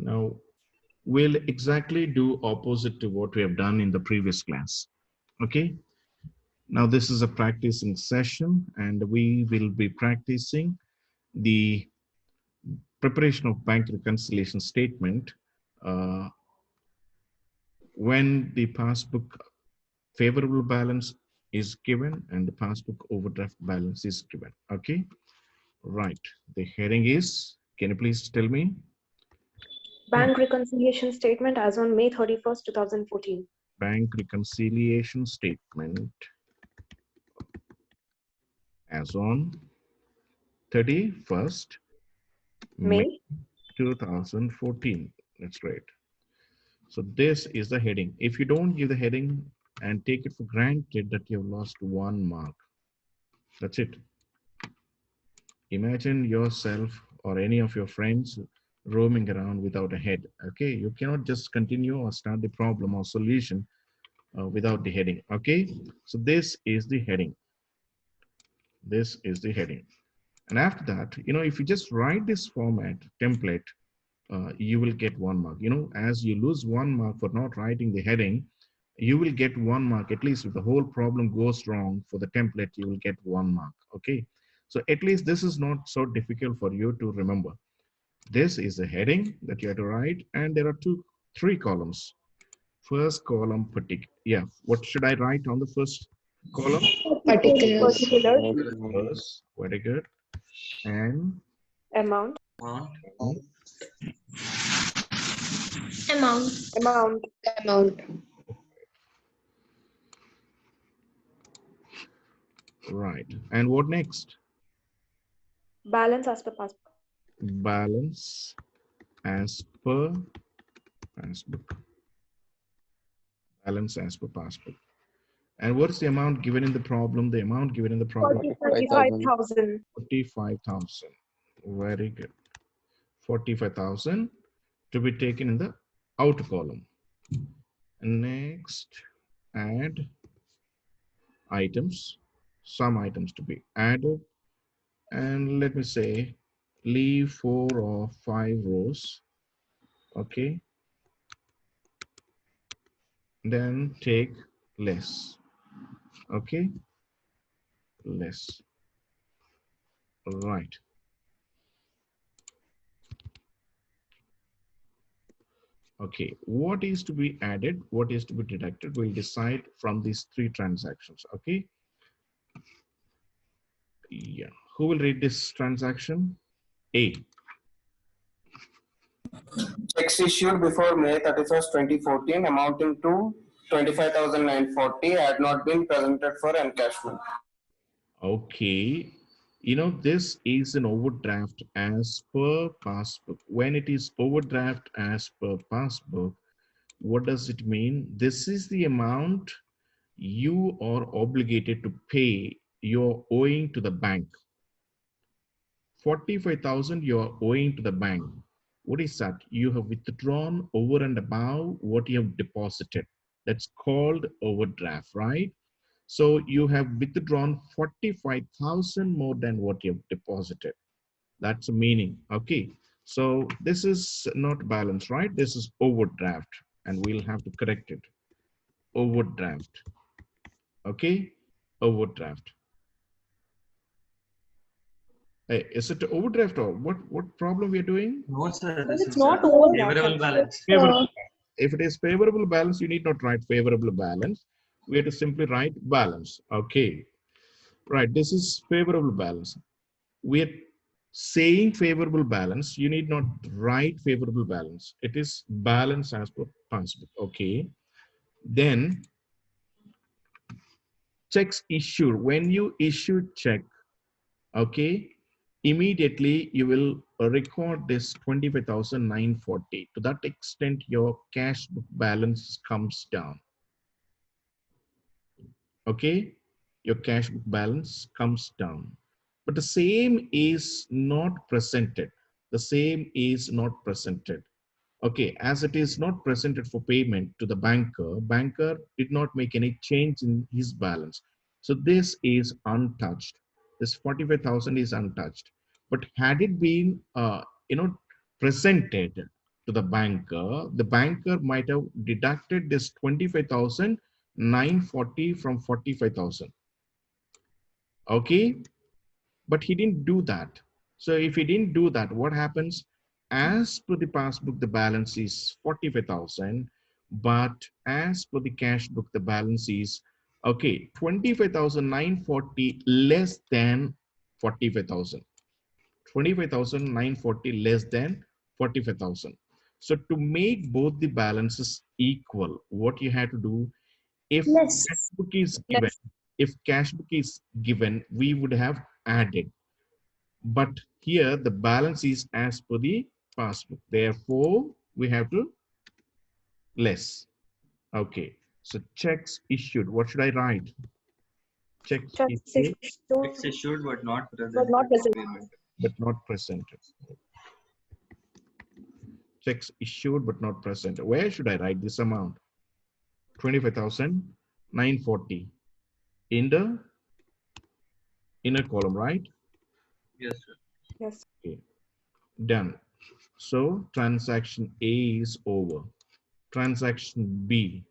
Now we'll exactly do opposite to what we have done in the previous class. Okay. Now this is a practicing session and we will be practicing the preparation of bank reconciliation statement uh, when the passbook favorable balance is given and the passbook overdraft balance is given. Okay. Right. The heading is, can you please tell me? Bank reconciliation statement as on May 31st, 2014. Bank reconciliation statement as on 31st May May 2014. That's great. So this is the heading. If you don't give the heading and take it for granted that you've lost 1 mark, that's it. Imagine yourself or any of your friends roaming around without a head. Okay, you cannot just continue or start the problem or solution without the heading. Okay, so this is the heading. This is the heading. And after that, if you just write this format template, you will get 1 mark. As you lose 1 mark for not writing the heading, you will get 1 mark. At least if the whole problem goes wrong for the template, you will get 1 mark. Okay. So at least this is not so difficult for you to remember. This is the heading that you have to write, and there are three columns. First column, yeah. What should I write on the first column? Particulars. First, very good. And amount. Amount. Amount. Amount. right. And what next? Balance as per passbook. Balance as per passbook. Balance as per passbook. And what's the amount given in the problem? The amount given in the problem? 45,000. 45,000. Very good. 45,000 to be taken in the outer column. And next, add items. Some items to be added. And let me say, leave 4 or 5 rows. Okay. Then take less. Okay. Less. Right. Okay, what is to be added, what is to be deducted, we'll decide from these 3 transactions. Okay. Yeah. Who will read this transaction? A. Checks issued before May 31st, 2014 amounting to 25,940 had not been presented for encashment. Okay. This is an overdraft as per passbook. When it is overdraft as per passbook, what does it mean? This is the amount you are obligated to pay, you're owing to the bank. 45,000 you are owing to the bank. What is that? You have withdrawn over and above what you have deposited. That's called overdraft, right? So you have withdrawn 45,000 more than what you have deposited. That's the meaning. Okay. So this is not balance, right? This is overdraft, and we'll have to correct it. Overdraft. Okay. Overdraft. Hey, is it overdraft or what problem we are doing? No, sir. But This it's is not a overdraft. favorable balance. Favorable. If it is favorable balance, you need not write favorable balance. We have to simply write balance. Okay. Right. This is favorable balance. We are saying favorable balance. You need not write favorable balance. It is balance as per passbook. Okay. Then checks issued. When you issue check, okay, immediately you will record this 25,940. To that extent, your cash book balance comes down. Okay, your cash book balance comes down. But the same is not presented. The same is not presented. Okay, as it is not presented for payment to the banker did not make any change in his balance. So this is untouched. This 45,000 is untouched. But had it been, presented to to the banker might have deducted this 25,940 from 45,000. Okay, but he didn't do that. So if he didn't do that, what happens? As per the passbook, the balance is 45,000, but as per the cash book, the balance is okay 25,940 less than 45,000. 25,940 less than 45,000. So to make both the balances equal, what you have to do, if Less. cash book is given, if cash book is given, we would have added. But here the balance is as per the passbook. Therefore, we have to less. Okay. So checks issued. What should I write? Checks Checks issued issued It's issued but not but not presented for presented. payment. but not presented. Checks issued but not presented. Where should I write this amount? 25,940 in the inner column, right? Yes, sir. Yes. Okay. Done. So transaction A is over. Transaction B.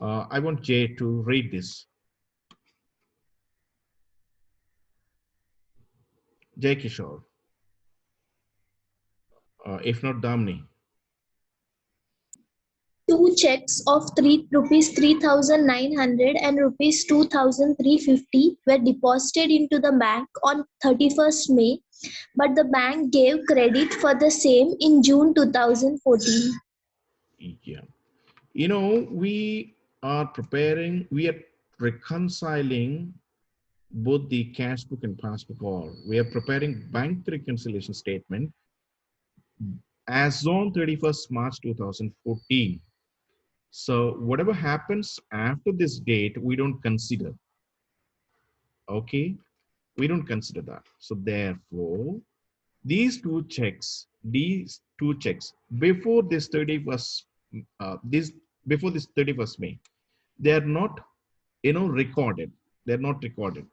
I want Jay to read this. Jay Kishore. If not, Damni. Two checks of rupees 3,900 and rupees 2,350 were deposited into the bank on 31st May, but the bank gave credit for the same in June 2014. Yeah. You know, we are reconciling both the cash book and passbook, or we are preparing bank reconciliation statement as on 31st March 2014. So whatever happens after this date, we don't consider. Okay, we don't consider that. So therefore, these two checks before this 31st, before this 31st May, they are not, recorded. They're not recorded.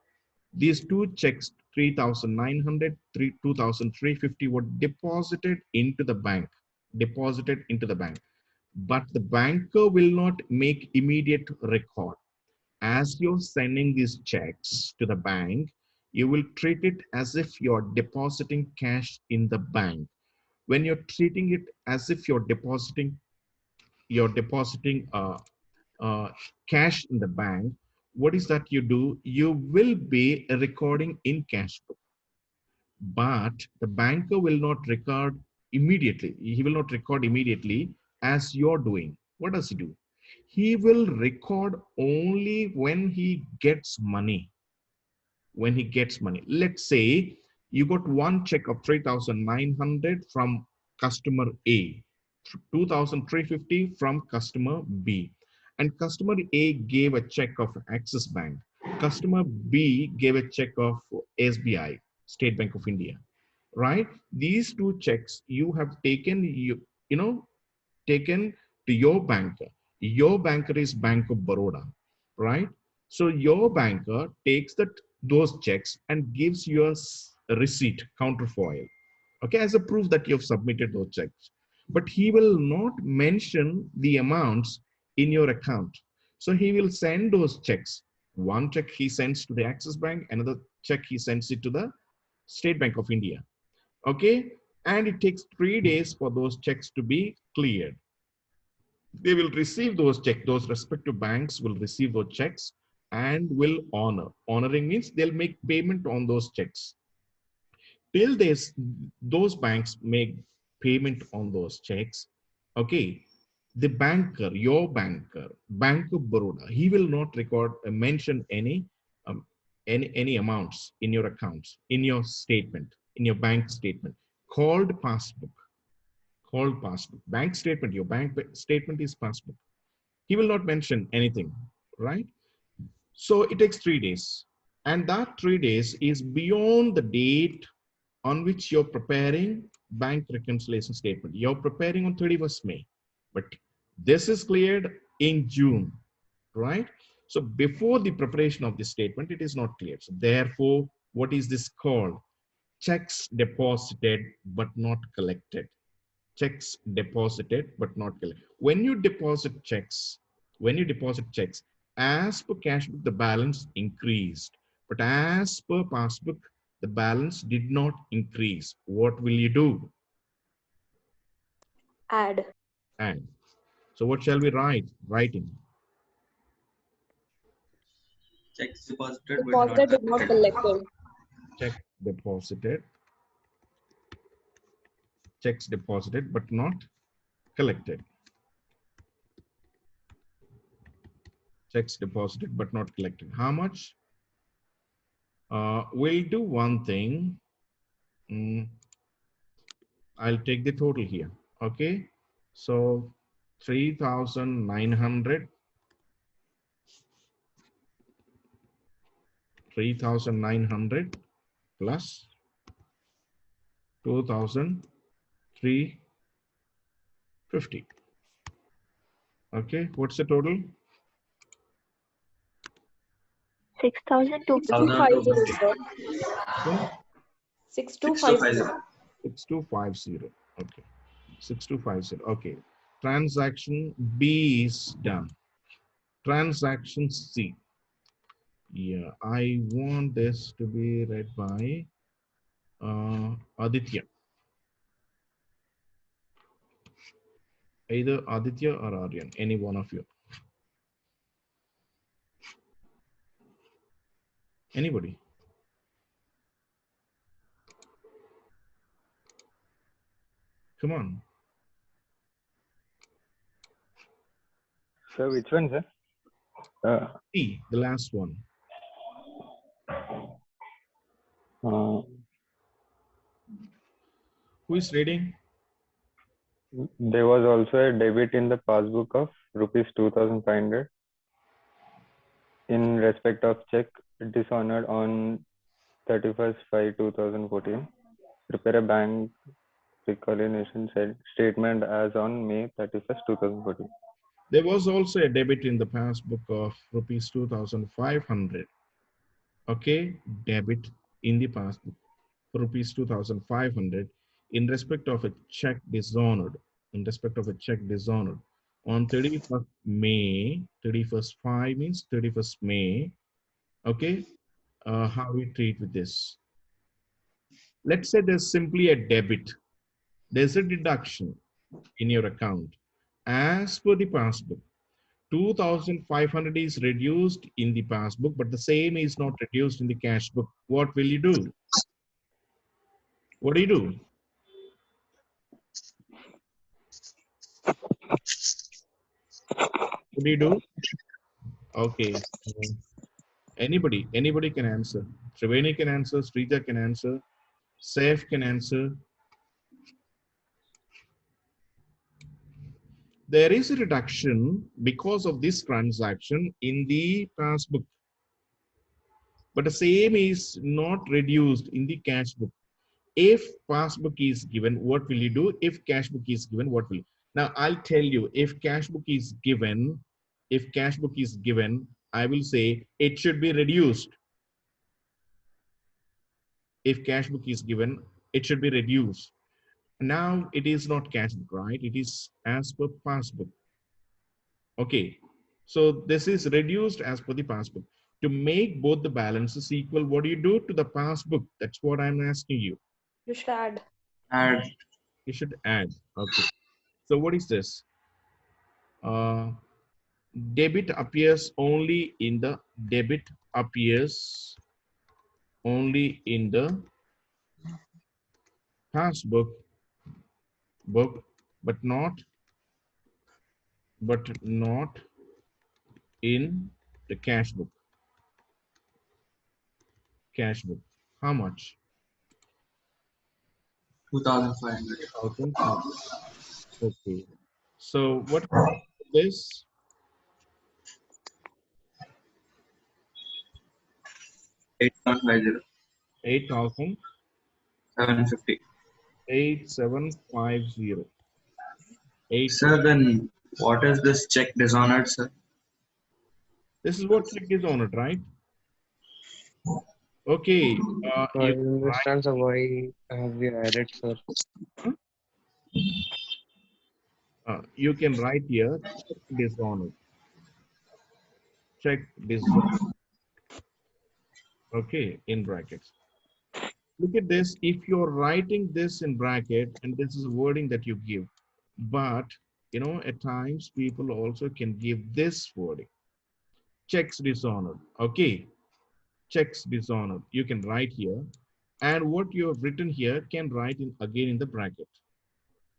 These two checks, 3,900, 2,350 were deposited into the bank, but the banker will not make immediate record. As you're sending these checks to the bank, you will treat it as if you're depositing cash in the bank. When you're treating it as if you're depositing uh, cash in the bank, what is that you do? You will be recording in cash book, but the banker will not record immediately. He will not record immediately as you're doing. What does he do? He will record only when he gets money. When he gets money. Let's say you got one check of 3,900 from customer A, 2,350 from customer B, and customer A gave a check of Axis Bank. Customer B gave a check of SBI, State Bank of India, right? These two checks you have taken, taken to your banker. Your banker is Bank of Baroda, right? So your banker takes those checks and gives you a receipt, counterfoil, okay, as a proof that you've submitted those checks. But he will not mention the amounts in your account. So he will send those checks. One check he sends to the Axis Bank, another check he sends it to the State Bank of India. Okay, and it takes 3 days for those checks to be cleared. They will receive those checks. Those respective banks will receive those checks and will honor. Honoring means they'll make payment on those checks. Till those banks make payment on those checks, okay, the banker, your banker, Bank of Baroda, he will not record, mention um, any amounts in your accounts, in your statement, in your bank statement, called passbook. Called passbook. Bank statement, your bank statement is passbook. He will not mention anything, right? So it takes 3 days. And that 3 days is beyond the date on which you're preparing bank reconciliation statement. You're preparing on 31st May, but this is cleared in June, right? So before the preparation of this statement, it is not cleared. So therefore, what is this called? Checks deposited but not collected. checks deposited but not collected. When you deposit checks, as per cash book, the balance increased, but as per passbook, the balance did not increase. What will you do? Add. And so what shall we write? Writing. Checks deposited but not Deposited but not collected. collected. Check deposited. Checks deposited but not collected. Checks deposited but not collected. How much? We'll do one thing. I'll take the total here. Okay. So 3,900. 3,900 plus 2,350. Okay. What's the total? 6250, sir. 6250. 6250. Okay. 6250. Okay. Transaction B is done. Transaction C. Yeah, I want this to be read by Aditya. Either Aditya or Aryan, any one of you. Anybody? Come on. So which one, sir? C, the last one. Who is reading? There was also a debit in the passbook of rupees 2,500 in respect of check dishonored on 31st/5/2014. Prepare a bank reconciliation statement as on May 31st, 2014. There was also a debit in the passbook of rupees 2,500. Okay, debit in the passbook for rupees 2,500 in respect of a check dishonored. In respect of a check dishonored on 31st May. 31st 5 means 31st May. Okay, how we treat with this? Let's say there's simply a debit. There's a deduction in your account. As per the passbook, 2,500 is reduced in the passbook, but the same is not reduced in the cash book. What will you do? What do you do? What do you do? Okay. Anybody can answer. Triveni can answer, Srija can answer, Saif can answer. There is a reduction because of this transaction in the passbook, but the same is not reduced in the cash book. If passbook is given, what will you do? If cash book is given, what will you? Now I'll tell you, if cash book is given, I will say it should be reduced. If cash book is given, it should be reduced. Now it is not cash book, right? It is as per passbook. Okay, so this is reduced as per the passbook. To make both the balances equal, what do you do to the passbook? That's what I'm asking you. You should add. Add. You should add. Okay. So what is this? Debit appears only in the passbook but not in the cash book. Cash book. How much? 2,500. Okay. So what is this? 8,750. 8,000. 750. 8,750. 8. Sir, then what is this check dishonored, sir? This is what check is honored, right? Okay. So I You don't understand, so why have we added, sir? You can write here check dishonored. Check dishonored. Okay, in brackets. Look at this. If you're writing this in bracket, and this is wording that you give, but you know, at times people also can give this wording. Checks dishonored. Okay, checks dishonored. You can write here, and what you have written here can write in again in the bracket.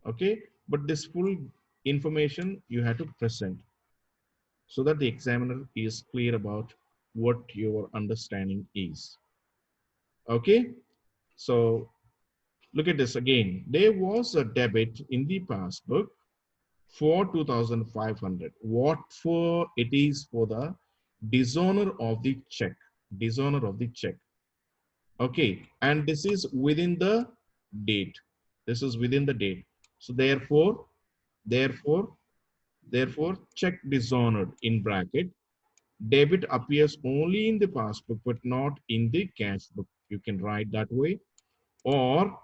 Okay, but this full information you have to present so that the examiner is clear about what your understanding is. Okay, so look at this again. There was a debit in the passbook for 2,500. What for? It is for the dishonor of the check. Dishonor of the check. Okay, and this is within the date. This is within the date. So therefore, check dishonored in bracket. Debit appears only in the passbook, but not in the cash book. You can write that way. Or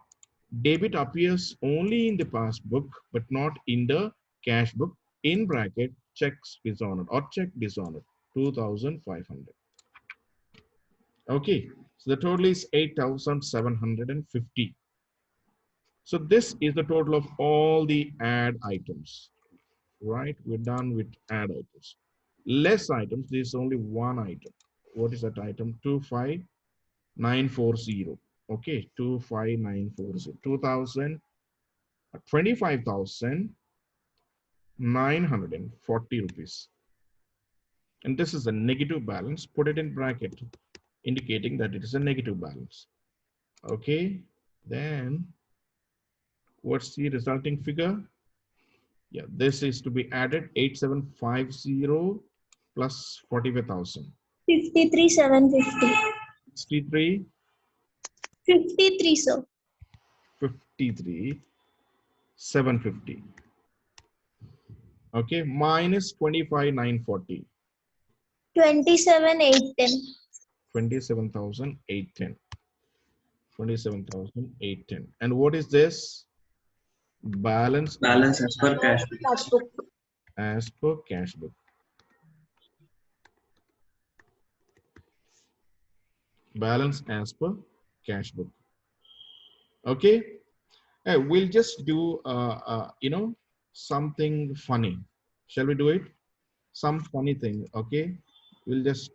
debit appears only in the passbook, but not in the cash book. In bracket, checks dishonored or check dishonored, 2,500. Okay, so the total is 8,750. So this is the total of all the add items, right? We're done with add items. Less items, there's only one item. What is that item? 25940. Okay, 25940. 25,940 rupees. And this is a negative balance. Put it in bracket, indicating that it is a negative balance. Okay, then what's the resulting figure? Yeah, this is to be added 8750 plus 45,000. 53,750. 63, 53, sir. 53, 750. Okay, minus 25,940. 27,810. 27,810. 27,810. And what is this? Balance Balance as per cash book. Passbook. as per cash book. Balance as per cash book. Okay. We'll just do, you know, something funny. Shall we do it? Some funny thing. Okay. We'll just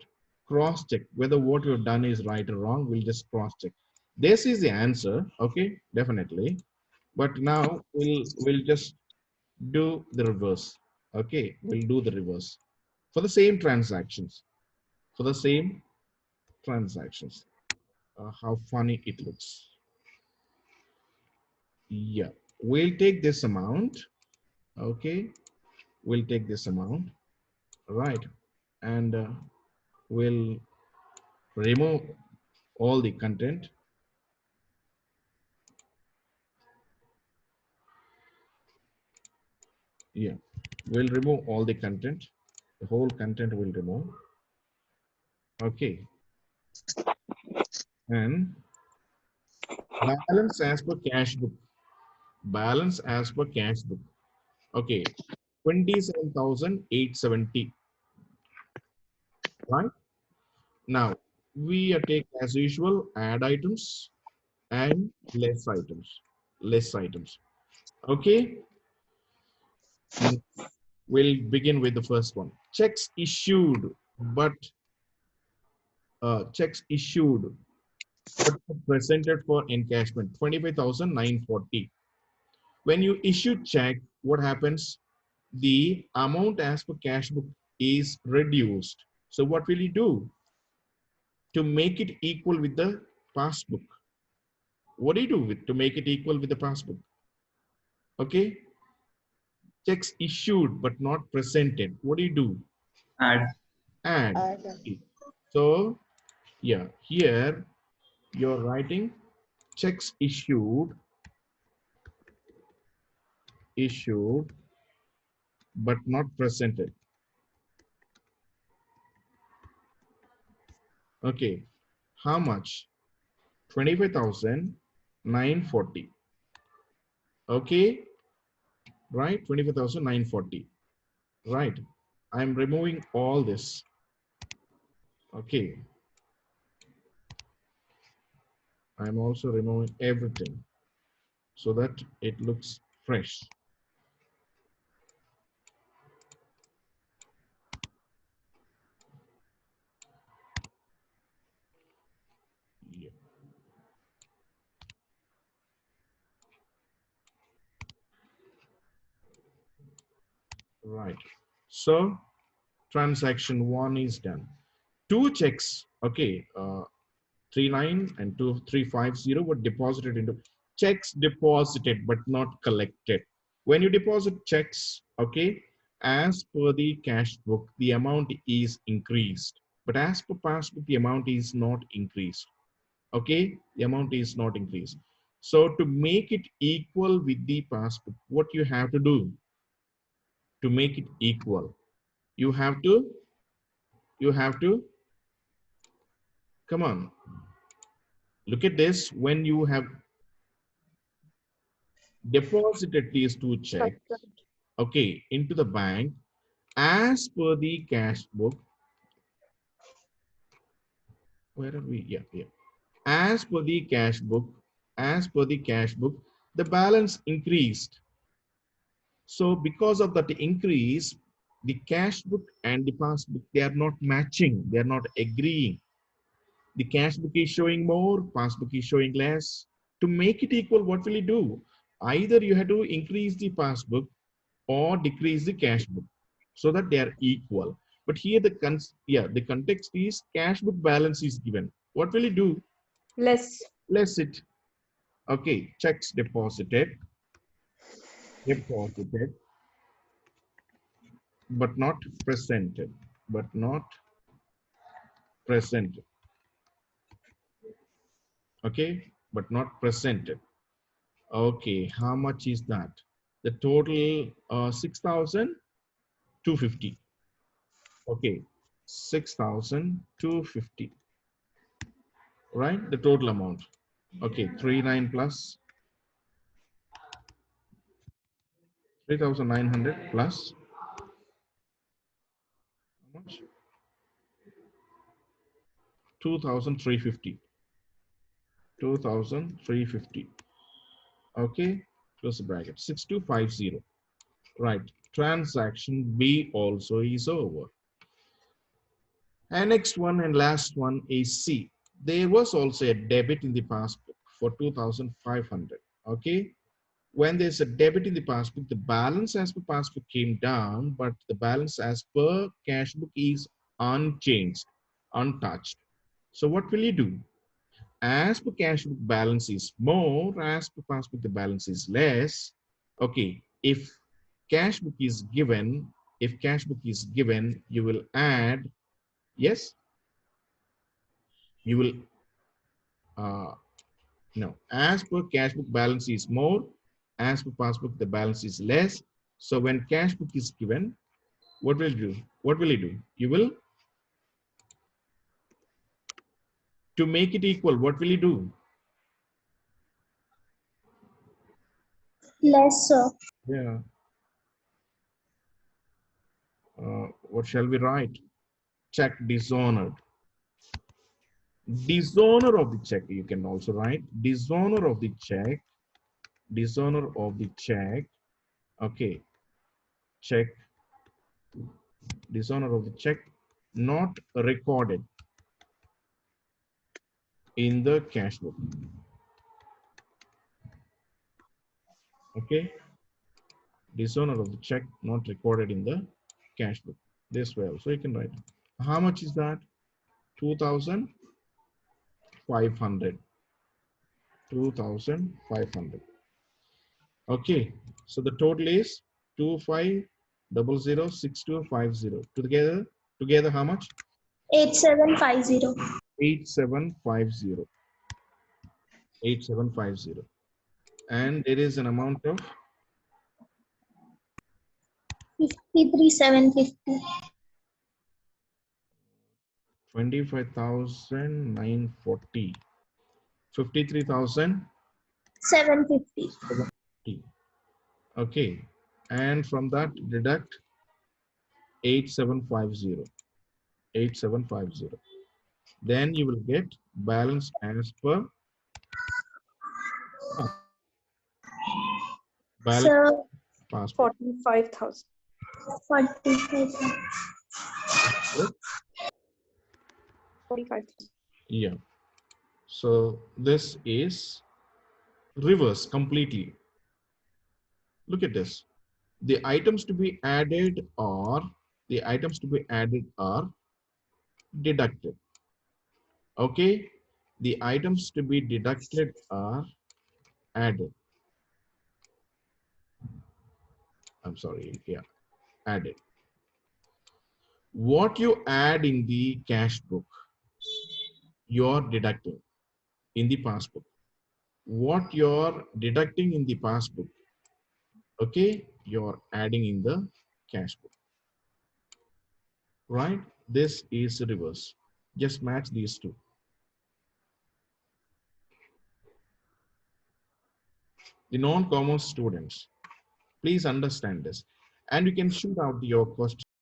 cross check whether what you've done is right or wrong. We'll just cross check. This is the answer. Okay. Definitely. But now we'll just do the reverse. Okay. We'll do the reverse for the same transactions. For the same transactions. How funny it looks. Yeah. We'll take this amount. Okay. We'll take this amount. Right. And we'll remove all the content. Yeah. We'll remove all the content. The whole content will remove. Okay. And balance as per cash book. Balance as per cash book. Okay. 27,870. Right. Now we are taking as usual add items and less items. Less items. Okay. We'll begin with the first one. Checks issued, but checks issued but presented for encashment 25,940. When you issue check, what happens? The amount as per cash book is reduced. So what will you do to make it equal with the passbook? What do you do with to make it equal with the passbook? Okay, checks issued but not presented. What do you do? Add. Add. Okay. So yeah, here you're writing checks issued but not presented. Okay, how much? 25,940. Okay, right? 25,940, right? I'm removing all this. Okay. I'm also removing everything so that it looks fresh. Yeah, right. So transaction one is done. Two checks, okay, 39 and 2350 were deposited into checks deposited but not collected. When you deposit checks, okay, as per the cash book, the amount is increased. But as per passbook, the amount is not increased. Okay, the amount is not increased. So to make it equal with the passbook, what you have to do to make it equal, you have to come on, look at this. When you have deposited these two Right, checks, right. okay, into the bank, as per the cash book, where are we? Yeah, yeah. As per the cash book, as per the cash book, the balance increased. So because of that increase, the cash book and the passbook, they are not matching. They are not agreeing. The cash book is showing more, passbook is showing less. To make it equal, what will you do? Either you have to increase the passbook or decrease the cash book so that they are equal. But here the context is cash book balance is given. What will you do? Less. Less it. Okay, checks deposited, but not presented, but not presented. Okay, but not presented. Okay, how much is that? The total 6,250. Okay, 6,250. Right? The total amount. Okay, 39 plus 3,900 plus how much? 2,350. 2,350. Okay, close the bracket. 6,250. Right. Transaction B also is over. And next one and last one is C. There was also a debit in the passbook for 2,500. Okay. When there's a debit in the passbook, the balance as per passbook came down, but the balance as per cash book is unchanged, untouched. So what will you do? As per cash book balance is more, as per passbook the balance is less. Okay, if cash book is given, you will add, yes, you will, no, as per cash book balance is more, as per passbook the balance is less. So when cash book is given, what will you do? What will you do? You will, to make it equal, what will you do? Less, sir. Yeah. What shall we write? Check dishonored. Dishonor of the check, you can also write dishonor of the check, dishonor of the check. Okay, check, dishonor of the check not recorded in the cash book. Okay, dishonor of the check not recorded in the cash book. This way also you can write. How much is that? 2,500. 2,500. Okay, so the total is 25006250. Together how much? 8750. 8750. 8750. And there is an amount of 53,750. 25,940. 53,070. 750. Okay. and from that deduct 8750. 8750. Then you will get balance as per balance So Passbook. 45,000. 45,000. Passbook. 45,000. Yeah. So this is reverse completely. Look at this. The items to be added are deducted. Okay. The items to be deducted are added. I'm sorry. Yeah, added. What you add in the cash book, you're deducting in the passbook. What you're deducting in the passbook, okay, you're adding in the cash book, right? This is reverse. Just match these two. The non-commerce students, please understand this. And you can shoot out your question